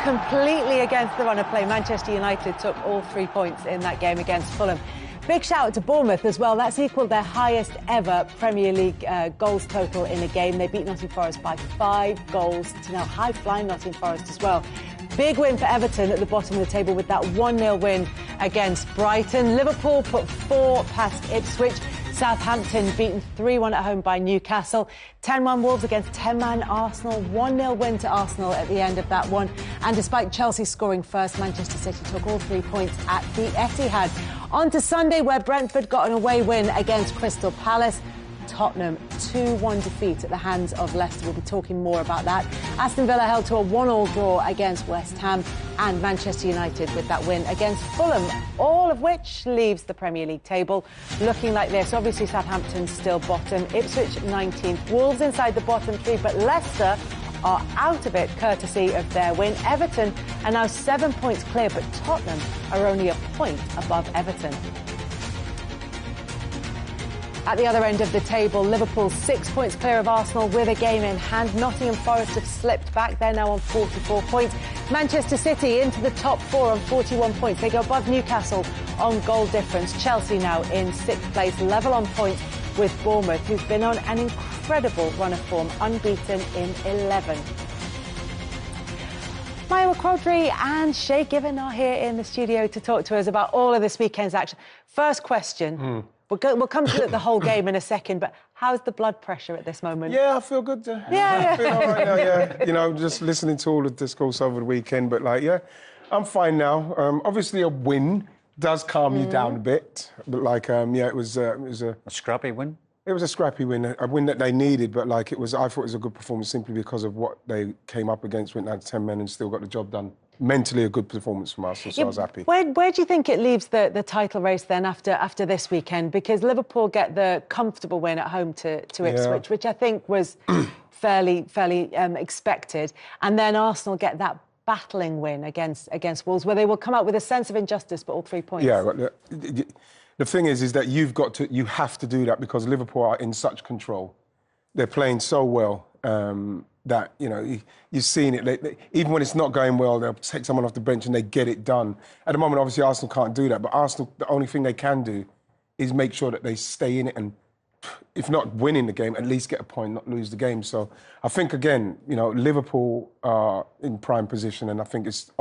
completely against the run of play. Manchester United took all 3 points in that game against Fulham. Big shout out to Bournemouth as well. That's equalled their highest ever Premier League goals total in a game. They beat Nottingham Forest by 5 goals to now high-flying Nottingham Forest as well. Big win for Everton at the bottom of the table with that 1-0 win against Brighton. Liverpool put 4 past Ipswich. Southampton beaten 3-1 at home by Newcastle. 10-1 Wolves against 10-man Arsenal. 1-0 win to Arsenal at the end of that one. And despite Chelsea scoring first, Manchester City took all 3 points at the Etihad. On to Sunday, where Brentford got an away win against Crystal Palace. Tottenham 2-1 defeat at the hands of Leicester. We'll be talking more about that. Aston Villa held to a 1-1 draw against West Ham, and Manchester United with that win against Fulham, all of which leaves the Premier League table looking like this. Obviously Southampton still bottom, Ipswich 19th, Wolves inside the bottom 3, but Leicester are out of it courtesy of their win. Everton are now 7 points clear, but Tottenham are only a point above Everton. At the other end of the table, Liverpool 6 points clear of Arsenal with a game in hand. Nottingham Forest have slipped back. They're now on 44 points. Manchester City into the top 4 on 41 points. They go above Newcastle on goal difference. Chelsea now in 6th place, level on points with Bournemouth, who've been on an incredible run of form, unbeaten in 11. Maya Quadri and Shay Given are here in the studio to talk to us about all of this weekend's action. First question. We'll come to the whole game in a second, but how's the blood pressure at this moment? Yeah, I feel good. I feel all right now, yeah. You know, just listening to all of the discourse over the weekend, but, like, yeah, I'm fine now. Obviously, a win does calm you down a bit. But, like, yeah, it was a scrappy win? It was a scrappy win, a win that they needed, but, like, I thought it was a good performance simply because of what they came up against, went down to 10 men and still got the job done. Mentally, a good performance from us, so I was happy. Where do you think it leaves the title race then after this weekend? Because Liverpool get the comfortable win at home to Ipswich, which I think was fairly expected, and then Arsenal get that battling win against Wolves, where they will come out with a sense of injustice, but all 3 points. Yeah, but the thing is that you have to do that because Liverpool are in such control. They're playing so well. That, you know, you've seen it. Even when it's not going well, they'll take someone off the bench and they get it done. At the moment, obviously, Arsenal can't do that. But Arsenal, the only thing they can do is make sure that they stay in it and, if not winning the game, at least get a point, not lose the game. So I think, again, you know, Liverpool are in prime position and I think it's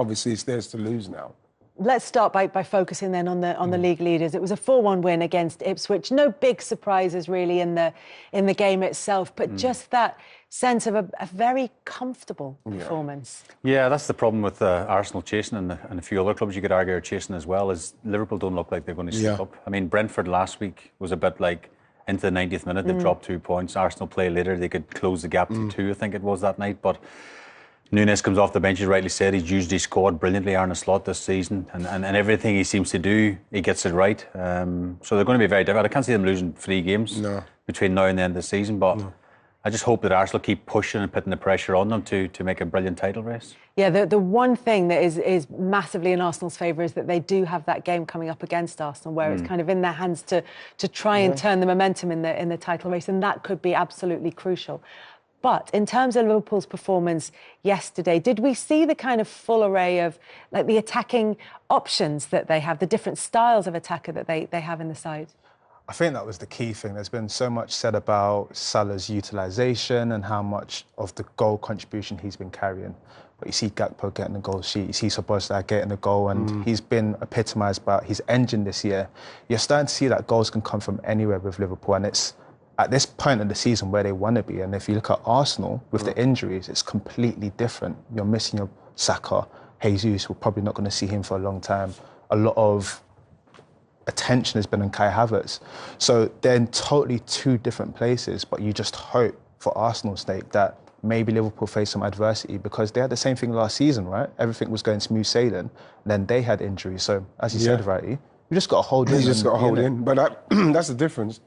theirs to lose now. Let's start by focusing then on the league leaders. It was a 4-1 win against Ipswich. No big surprises really in the game itself, but just that sense of a very comfortable performance. Yeah, that's the problem with Arsenal chasing and a few other clubs you could argue are chasing as well, is Liverpool don't look like they're going to slip up. I mean, Brentford last week was a bit like into the 90th minute, they've dropped 2 points. Arsenal play later, they could close the gap to 2, I think it was that night, but Nunes comes off the bench, as rightly said. He's usually scored brilliantly Arne Slot this season, and everything he seems to do, he gets it right. So they're going to be very difficult. I can't see them losing 3 games between now and the end of the season, but I just hope that Arsenal keep pushing and putting the pressure on them to make a brilliant title race. Yeah, the one thing that is massively in Arsenal's favour is that they do have that game coming up against Arsenal, where it's kind of in their hands to try and turn the momentum in the title race, and that could be absolutely crucial. But in terms of Liverpool's performance yesterday, did we see the kind of full array of, like, the attacking options that they have, the different styles of attacker that they have in the side? I think that was the key thing. There's been so much said about Salah's utilisation and how much of the goal contribution he's been carrying. But you see Gakpo getting the goal sheet, you see Szoboszlai getting the goal, and he's been epitomised by his engine this year. You're starting to see that goals can come from anywhere with Liverpool, and it's at this point in the season where they want to be. And if you look at Arsenal with the injuries, it's completely different. You're missing your Saka, Jesus, we're probably not going to see him for a long time. A lot of attention has been on Kai Havertz. So they're in totally 2 different places, but you just hope for Arsenal's sake that maybe Liverpool face some adversity, because they had the same thing last season, right? Everything was going smooth sailing, and then they had injuries. So as you said, rightly, you just got to hold in. You just got to hold in. But that's the difference.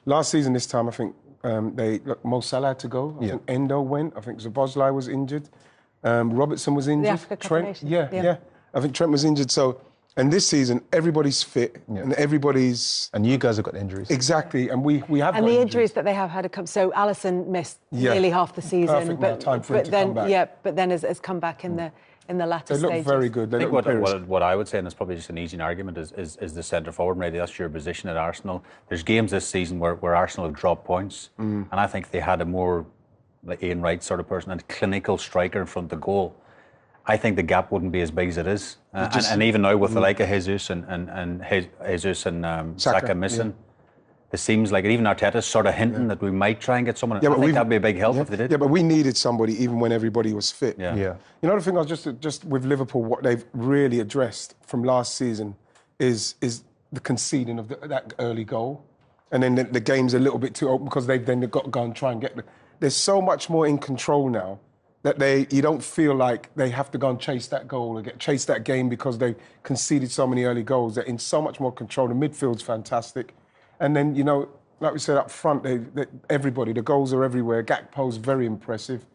Last season, this time, I think Mo Salah had to go. I think Endo went. I think Szoboszlai was injured. Robertson was injured. The Africa Cup of Nations. Yeah. I think Trent was injured. So And this season, everybody's fit and everybody's... And you guys have got injuries. Exactly, and we have and got the injuries that they have had so Alisson missed nearly half the season, but time for him to then come back. But then has come back in the latter They stages. look very good. I think what I would say, and it's probably just an easy argument, is the centre forward. Maybe that's your position at Arsenal. There's games this season where Arsenal have dropped points, and I think they had a more like Ian Wright sort of person and clinical striker in front of the goal. I think the gap wouldn't be as big as it is, and even now with the like of Jesus and Saka missing. It seems like even Arteta's sort of hinting that we might try and get someone. I think that'd be a big help if they did. Yeah, but we needed somebody even when everybody was fit. Yeah. You know, the thing I was just with Liverpool, what they've really addressed from last season is the conceding of that early goal, and then the game's a little bit too open because they've got to go and try and get. There's so much more in control now that you don't feel like they have to go and chase that goal or chase that game because they conceded so many early goals. They're in so much more control. The midfield's fantastic. And then, you know, like we said up front, everybody, the goals are everywhere. Gakpo's very impressive.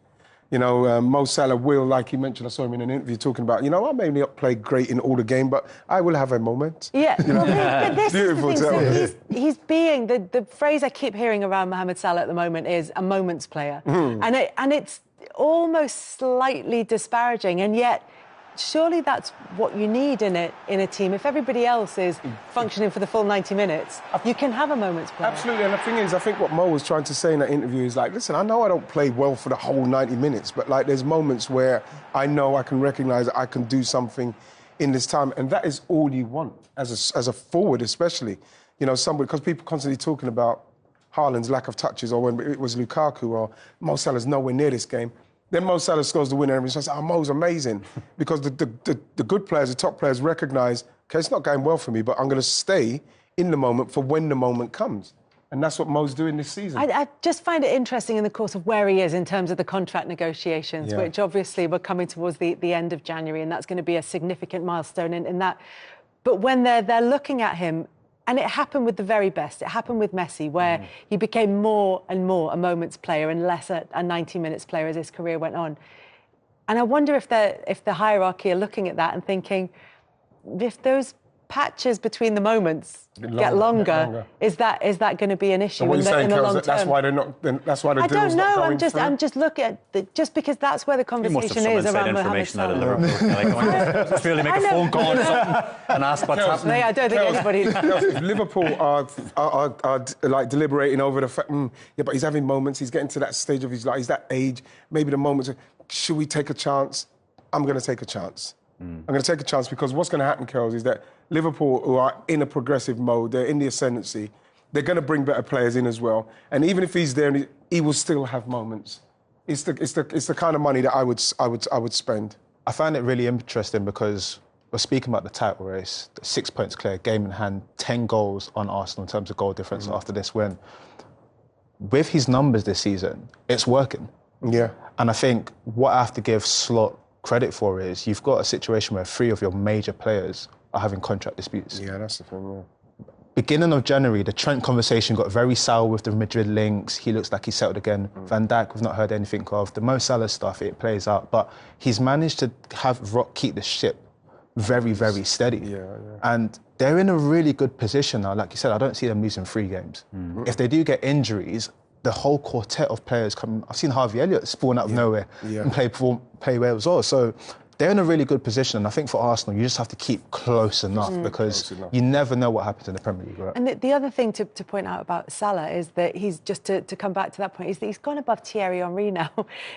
You know, Mo Salah will, like he mentioned, I saw him in an interview talking about, you know, I may not play great in all the game, but I will have a moment. Yeah, you know? but this Beautiful is the thing. So he's being, the phrase I keep hearing around Mohamed Salah at the moment is a moments player. And it's almost slightly disparaging, and yet surely that's what you need in a team. If everybody else is functioning for the full 90 minutes, you can have a moment's play. Absolutely, and the thing is, I think what Mo was trying to say in that interview is like, listen, I know I don't play well for the whole 90 minutes, but like there's moments where I know I can recognise I can do something in this time, and that is all you want as a forward, especially. You know, somebody, because people constantly talking about Haaland's lack of touches, or when it was Lukaku, or Mo Salah's nowhere near this game. Then Mo Salah scores the winner and everyone says, oh, Mo's amazing. Because the good players, the top players recognise, okay, it's not going well for me, but I'm going to stay in the moment for when the moment comes. And that's what Mo's doing this season. I just find it interesting in the course of where he is in terms of the contract negotiations, which obviously we're coming towards the end of January, and that's going to be a significant milestone in that. But when they're looking at him, and it happened with the very best. It happened with Messi, where he became more and more a moments player and less a 90 minutes player as his career went on. And I wonder if the hierarchy are looking at that and thinking, if those patches between the moments get longer, is that going to be an issue in the long term? That's why they're not. That's why the I deal's don't know. not going I'm just looking at just because that's where the conversation is around Mohamed Salah. Just really make a phone call or something and ask what's happening. I don't think anybody. If Liverpool are like deliberating over the fact, but he's having moments. He's getting to that stage of his life. He's that age. Maybe the moments. Should we take a chance? I'm going to take a chance. I'm going to take a chance because what's going to happen, Kels, is that Liverpool, who are in a progressive mode, they're in the ascendancy, they're going to bring better players in as well. And even if he's there, he will still have moments. It's the kind of money that I would spend. I find it really interesting because we're speaking about the title race, 6 points clear, game in hand, 10 goals on Arsenal in terms of goal difference after this win. With his numbers this season, it's working. Yeah. And I think what I have to give Slot credit for is you've got a situation where 3 of your major players are having contract disputes. Yeah, that's the thing, yeah. Beginning of January, the Trent conversation got very sour with the Madrid links. He looks like he's settled again. Van Dijk, we've not heard anything of. The Mo Salah stuff, it plays out. But he's managed to have Rock keep the ship very, very steady. Yeah. And they're in a really good position now. Like you said, I don't see them losing 3 games. If they do get injuries, the whole quartet of players come. I've seen Harvey Elliott spawn out of nowhere and play well as well. So they're in a really good position. And I think for Arsenal, you just have to keep close enough because you never know what happens in the Premier League, right? And the other thing to point out about Salah is that he's just to come back to that point is that he's gone above Thierry Henry now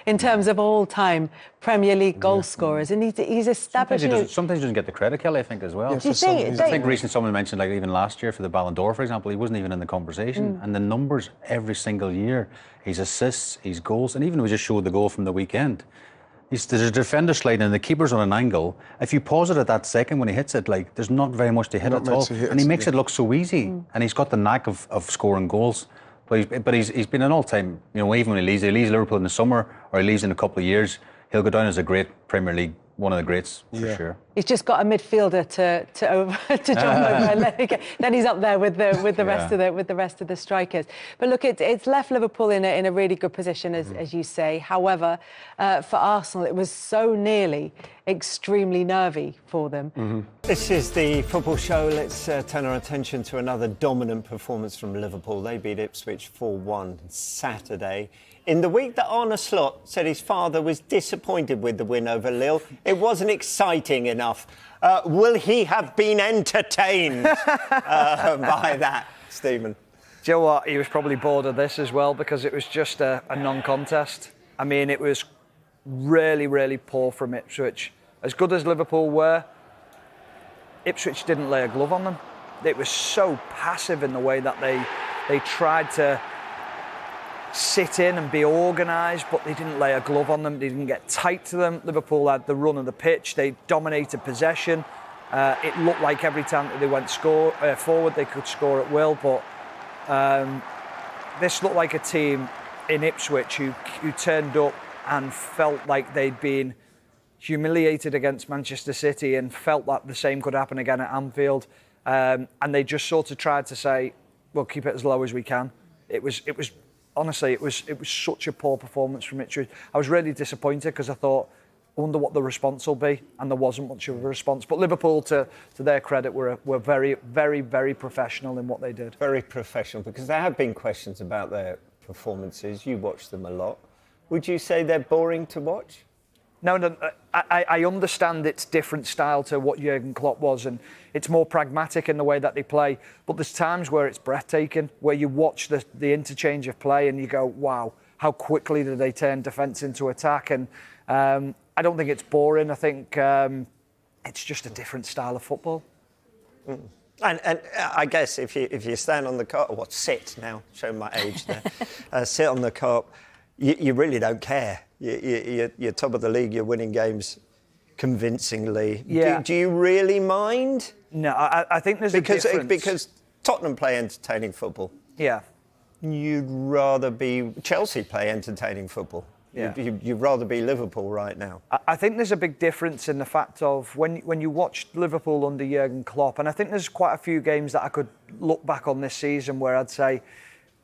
in terms of all-time Premier League goal scorers, and he's established. Sometimes he doesn't get the credit, Kelly, I think, as well. Yeah, I think recently someone mentioned, like even last year for the Ballon d'Or, for example, he wasn't even in the conversation. And the numbers every single year, his assists, his goals, and even we just showed the goal from the weekend. There's a defender sliding and the keeper's on an angle. If you pause it at that second when he hits it, like there's not very much to hit at all. And he makes it look so easy. And he's got the knack of scoring goals. But he's been an all-time, you know, even when he leaves Liverpool in the summer or he leaves in a couple of years, he'll go down as a great Premier League one of the greats for sure. He's just got a midfielder to jump over, and then he's up there with the rest of the strikers. But look, it's left Liverpool in a really good position, as you say. However, for Arsenal, it was so nearly extremely nervy for them. This is the football show. Let's turn our attention to another dominant performance from Liverpool. They beat Ipswich 4-1 Saturday. In the week that Arne Slot said his father was disappointed with the win over Lille, it wasn't exciting enough. Will he have been entertained by that, Stephen? Do you know what? He was probably bored of this as well, because it was just a non-contest. I mean, it was really, really poor from Ipswich. As good as Liverpool were, Ipswich didn't lay a glove on them. It was so passive in the way that they tried to sit in and be organised, but they didn't lay a glove on them. They didn't get tight to them. Liverpool had the run of the pitch. They dominated possession. It looked like every time that they went forward, they could score at will. But this looked like a team in Ipswich who turned up and felt like they'd been humiliated against Manchester City and felt that the same could happen again at Anfield. And they just sort of tried to say, we'll keep it as low as we can. Honestly, it was such a poor performance from Ipswich. I was really disappointed, because I thought, I wonder what the response will be, and there wasn't much of a response. But Liverpool, to their credit, were very, very, very professional in what they did. Very professional, because there have been questions about their performances. You watch them a lot. Would you say they're boring to watch? No, I understand it's different style to what Jurgen Klopp was, and it's more pragmatic in the way that they play. But there's times where it's breathtaking, where you watch the interchange of play and you go, wow, how quickly do they turn defence into attack? And I don't think it's boring. I think it's just a different style of football. And I guess if you stand on the carp, sit now, showing my age there, sit on the carp, you really don't care. You're top of the league, you're winning games convincingly. Yeah. Do you really mind? No, I think there's a difference. Because Tottenham play entertaining football. Yeah. You'd rather be... Chelsea play entertaining football. Yeah. You'd rather be Liverpool right now. I think there's a big difference in the fact of when you watched Liverpool under Jurgen Klopp, and I think there's quite a few games that I could look back on this season where I'd say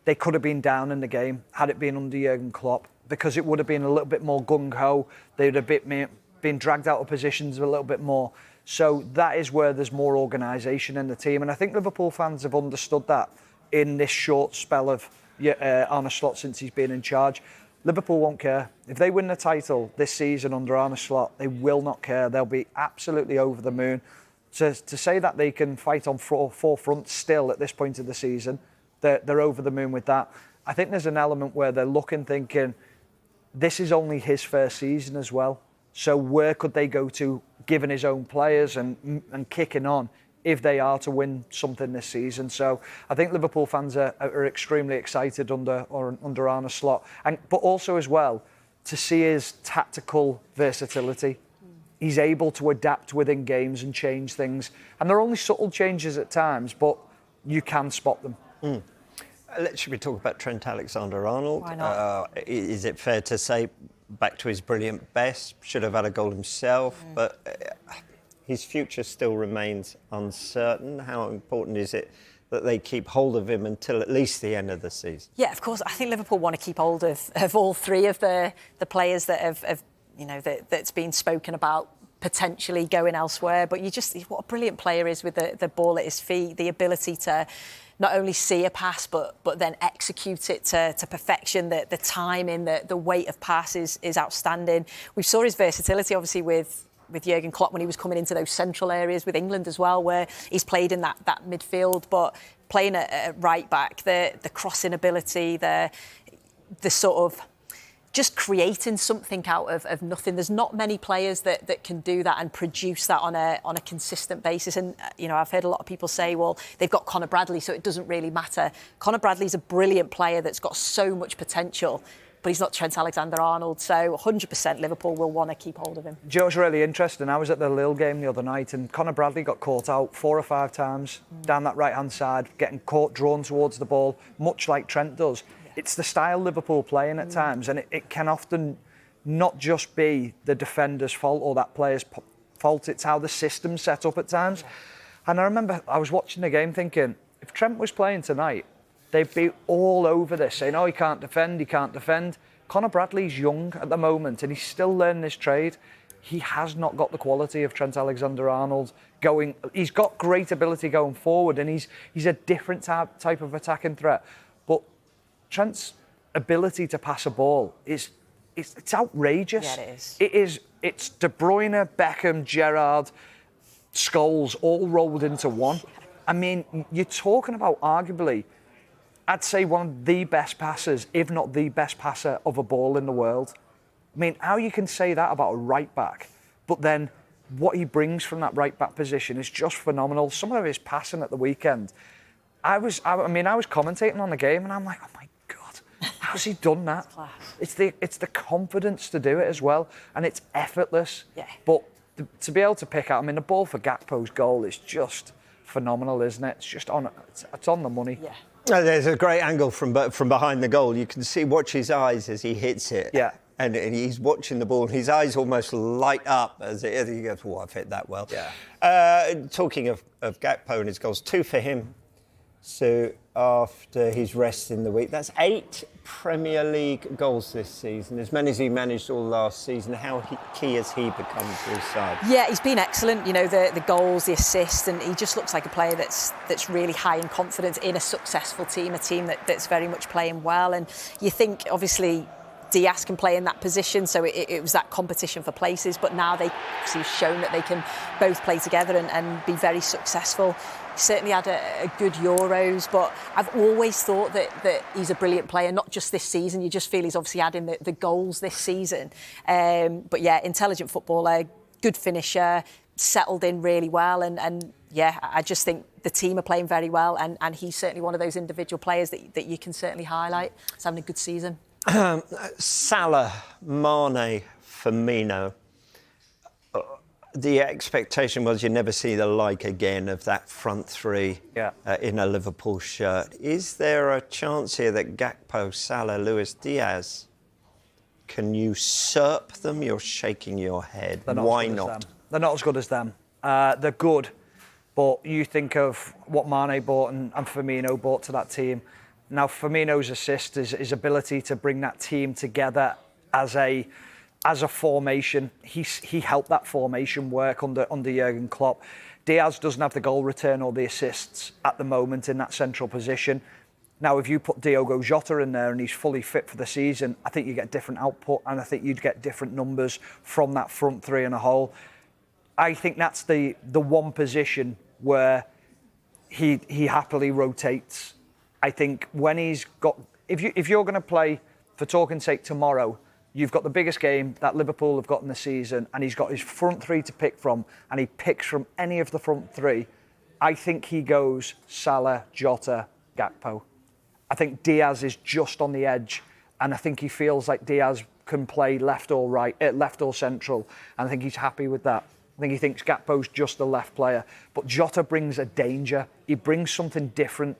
they could have been down in the game had it been under Jurgen Klopp, because it would have been a little bit more gung-ho. They'd have been dragged out of positions a little bit more. So that is where there's more organisation in the team. And I think Liverpool fans have understood that in this short spell of Arne Slot since he's been in charge. Liverpool won't care. If they win the title this season under Arne Slot, they will not care. They'll be absolutely over the moon. To say that they can fight on four fronts still at this point of the season, they're over the moon with that. I think there's an element where they're looking, thinking, this is only his first season as well. So where could they go to, given his own players and kicking on, if they are to win something this season? So I think Liverpool fans are extremely excited under Arne Slot, but also as well to see his tactical versatility. He's able to adapt within games and change things, and they're only subtle changes at times, but you can spot them. Should we talk about Trent Alexander-Arnold? Why not? Is it fair to say, back to his brilliant best, should have had a goal himself, but his future still remains uncertain. How important is it that they keep hold of him until at least the end of the season? Yeah, of course. I think Liverpool want to keep hold of all three of the players that have that's been spoken about potentially going elsewhere. But what a brilliant player is with the ball at his feet, the ability to not only see a pass but then execute it to perfection. The timing, the weight of pass is outstanding. We saw his versatility obviously with Jurgen Klopp when he was coming into those central areas with England as well, where he's played in that midfield, but playing at right back, the crossing ability, the sort of just creating something out of nothing. There's not many players that can do that and produce that on a consistent basis. And I've heard a lot of people say, well, they've got Conor Bradley, so it doesn't really matter. Conor Bradley's a brilliant player that's got so much potential, but he's not Trent Alexander-Arnold, so 100% Liverpool will want to keep hold of him. Joe's really interesting. I was at the Lille game the other night, and Conor Bradley got caught out 4 or 5 times down that right-hand side, getting caught, drawn towards the ball, much like Trent does. It's the style Liverpool playing at times, and it can often not just be the defender's fault or that player's fault. It's how the system's set up at times. And I remember I was watching the game thinking, if Trent was playing tonight, they'd be all over this, saying, oh, he can't defend. Conor Bradley's young at the moment and he's still learning his trade. He has not got the quality of Trent Alexander-Arnold going. He's got great ability going forward and he's a different type of attacking threat. But Trent's ability to pass a ball it's outrageous. Yeah, it is. It's De Bruyne, Beckham, Gerrard, Scholes all rolled into one. I mean, you're talking about arguably, I'd say one of the best passers, if not the best passer of a ball in the world. I mean, how you can say that about a right back, but then what he brings from that right back position is just phenomenal. Some of his passing at the weekend, I was commentating on the game and I'm like, oh my God, how's he done that? It's the confidence to do it as well, and it's effortless. Yeah. But to be able to pick out, I mean, the ball for Gakpo's goal is just phenomenal, isn't it? It's just it's on the money. Yeah. There's a great angle from behind the goal. You can watch his eyes as he hits it. Yeah. And he's watching the ball and his eyes almost light up as he goes, oh, I've hit that well. Yeah. Talking of Gakpo and his goals, 2 for him. So after his rest in the week, that's 8 Premier League goals this season, as many as he managed all last season. How key has he become to his side? Yeah, he's been excellent. You know, the goals, the assists, and he just looks like a player that's really high in confidence in a successful team, a team that's very much playing well. And you think, obviously, Diaz can play in that position, so it was that competition for places, but now they've shown that they can both play together and be very successful. He certainly had a good Euros, but I've always thought that he's a brilliant player, not just this season. You just feel he's obviously adding the goals this season. But yeah, intelligent footballer, good finisher, settled in really well, and yeah, I just think the team are playing very well, and he's certainly one of those individual players that you can certainly highlight. He's having a good season. Salah, Mane, Firmino. The expectation was you'd never see the like again of that front three in a Liverpool shirt. Is there a chance here that Gakpo, Salah, Luis Diaz can usurp them? You're shaking your head. Why not? They're not as good as them. They're good, but you think of what Mane brought and Firmino brought to that team. Now, Firmino's assist is his ability to bring that team together as a formation. He helped that formation work under Jurgen Klopp. Diaz doesn't have the goal return or the assists at the moment in that central position. Now, if you put Diogo Jota in there and he's fully fit for the season, I think you get different output, and I think you'd get different numbers from that front three in a whole. I think that's the one position where he happily rotates. I think when he's got, if you're going to play, for talking's sake, tomorrow, you've got the biggest game that Liverpool have got in the season, and he's got his front three to pick from, and he picks from any of the front three. I think he goes Salah, Jota, Gakpo. I think Diaz is just on the edge, and I think he feels like Diaz can play left or right, left or central, and I think he's happy with that. I think he thinks Gakpo's just a left player, but Jota brings a danger. He brings something different.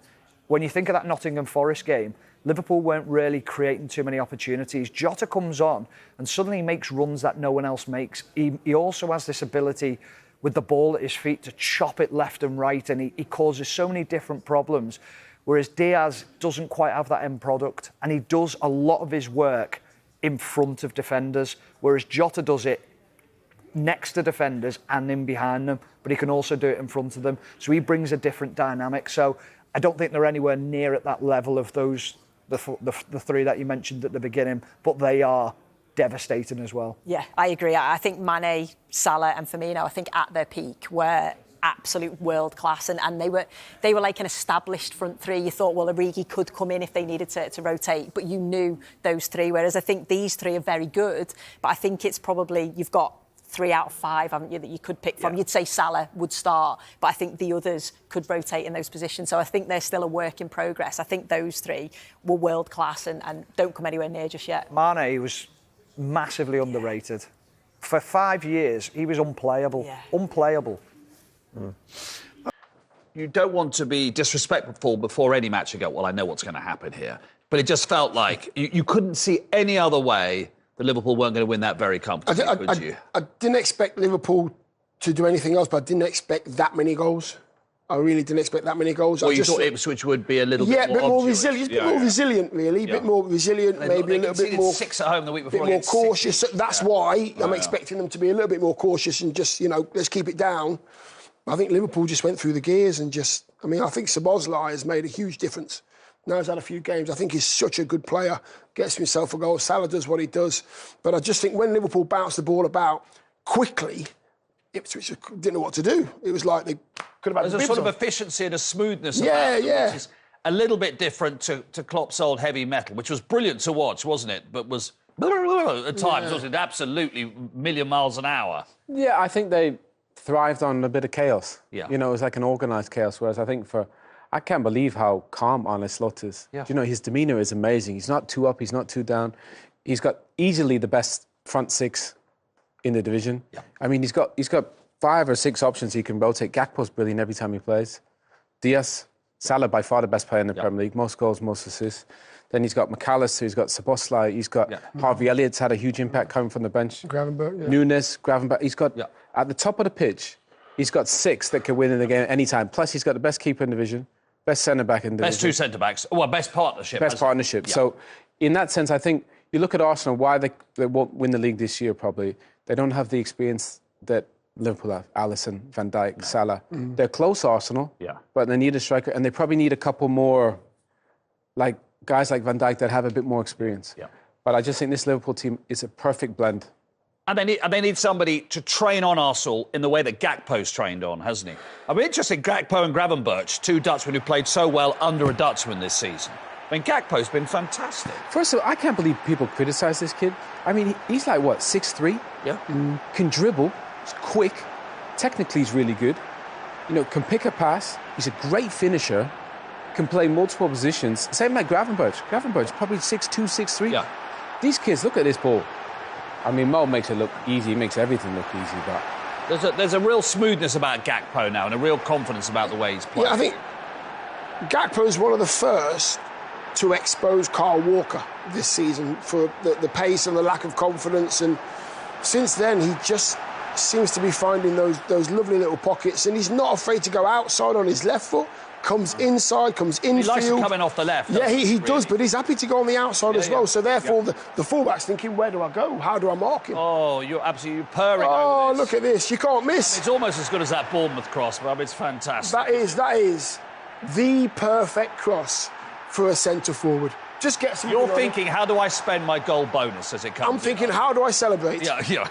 When you think of that Nottingham Forest game, Liverpool weren't really creating too many opportunities. Jota comes on and suddenly makes runs that no one else makes. He also has this ability with the ball at his feet to chop it left and right, and he causes so many different problems, whereas Diaz doesn't quite have that end product, and he does a lot of his work in front of defenders, whereas Jota does it next to defenders and in behind them, but he can also do it in front of them. So he brings a different dynamic. So I don't think they're anywhere near at that level of those the three that you mentioned at the beginning, but they are devastating as well. Yeah, I agree. I think Mane, Salah and Firmino, I think at their peak were absolute world class, and they were like an established front three. You thought, well, Origi could come in if they needed to rotate, but you knew those three, whereas I think these three are very good, but I think it's probably, you've got 3 out of 5, haven't you, that you could pick from. You'd say Salah would start, but I think the others could rotate in those positions. So I think they're still a work in progress. I think those three were world class and don't come anywhere near just yet. Mane was massively underrated. For 5 years, he was unplayable. Yeah. Unplayable. You don't want to be disrespectful before any match. You go, well, I know what's going to happen here. But it just felt like you couldn't see any other way that Liverpool weren't going to win that very comfortably, could you? I didn't expect Liverpool to do anything else, but I didn't expect that many goals. I really didn't expect that many goals. Well, you thought Ipswich would be a little bit more a bit more resilient. A bit more resilient, really. A bit more resilient, maybe a little bit more. 6 at home the week before. A bit more cautious. That's why I'm expecting them to be a little bit more cautious and just, let's keep it down. I think Liverpool just went through the gears and I think Szoboszlai has made a huge difference. Now he's had a few games. I think he's such a good player. Gets himself a goal. Salah does what he does. But I just think when Liverpool bounced the ball about quickly, Ipswich didn't know what to do. It was like they could have had There's a sort of efficiency and a smoothness about them, which is a little bit different to Klopp's old heavy metal, which was brilliant to watch, wasn't it? But was at times, wasn't it? Absolutely million miles an hour. Yeah, I think they thrived on a bit of chaos. Yeah. It was like an organised chaos, whereas I think I can't believe how calm Arne Slot is. Yeah. His demeanour is amazing. He's not too up, he's not too down. He's got easily the best front six in the division. Yeah. I mean, he's got 5 or 6 options he can rotate. Gakpo's brilliant every time he plays. Diaz, Salah by far the best player in the Premier League. Most goals, most assists. Then he's got McAllister, he's got Szoboszlai, he's got Harvey Elliott's had a huge impact coming from the bench. Gravenberch, Nunes, Gravenberch. He's got, at the top of the pitch, he's got 6 that can win in the game at any time. Plus, he's got the best keeper in the division, best centre-back in the division. Best 2 centre-backs. Well, best partnership. Best partnership. Yeah. So, in that sense, I think you look at Arsenal, why they won't win the league this year, probably. They don't have the experience that Liverpool have. Alisson, Van Dijk, Salah. They're close, Arsenal, but they need a striker, and they probably need a couple more, like guys like Van Dijk that have a bit more experience. Yeah. But I just think this Liverpool team is a perfect blend. And they need somebody to train on Arsenal in the way that Gakpo's trained on, hasn't he? I'm interested, Gakpo and Gravenberch, 2 Dutchmen who played so well under a Dutchman this season. I mean, Gakpo's been fantastic. First of all, I can't believe people criticise this kid. I mean, he's like, 6'3"? Yeah. Can dribble, he's quick, technically he's really good. Can pick a pass, he's a great finisher, can play multiple positions. Same like Gravenberch. Gravenberch, probably 6'2", 6'3". Yeah. These kids, look at this ball. I mean, Mo makes it look easy, he makes everything look easy, but... There's a real smoothness about Gakpo now and a real confidence about the way he's playing. Yeah, I think Gakpo is one of the first to expose Kyle Walker this season for the pace and the lack of confidence, and since then he just seems to be finding those lovely little pockets, and he's not afraid to go outside on his left foot, comes inside, comes infield. He likes to come in off the left. Yeah, he does, but he's happy to go on the outside as well. So therefore, the fullback's thinking, where do I go? How do I mark him? Oh, you're absolutely purring over this. Look at this. You can't miss. It's almost as good as that Bournemouth cross, but it's fantastic. That is the perfect cross for a centre-forward. Just get some... You're thinking, how do I spend my goal bonus as it comes? I'm thinking, how do I celebrate? Yeah.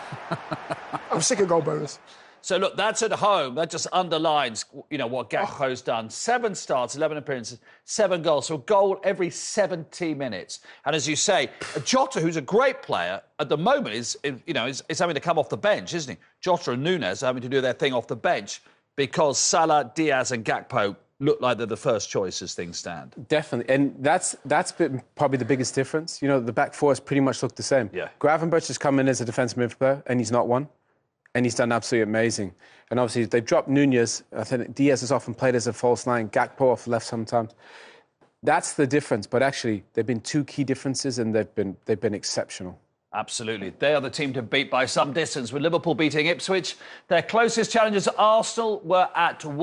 I'm sick of goal bonus. So, look, that's at home. That just underlines, what Gakpo's done. 7 starts, 11 appearances, 7 goals. So a goal every 70 minutes. And as you say, Jota, who's a great player, at the moment is having to come off the bench, isn't he? Jota and Nunes are having to do their thing off the bench because Salah, Diaz and Gakpo look like they're the first choice as things stand. Definitely. And that's been probably the biggest difference. The back four has pretty much looked the same. Yeah. Gravenberch has come in as a defensive midfielder, and he's not one. And he's done absolutely amazing. And obviously, they've dropped Nunes. I think Diaz has often played as a false 9, Gakpo off the left sometimes. That's the difference. But actually, there have been 2 key differences, and they've been exceptional. Absolutely. They are the team to beat by some distance, with Liverpool beating Ipswich. Their closest challengers, Arsenal, were at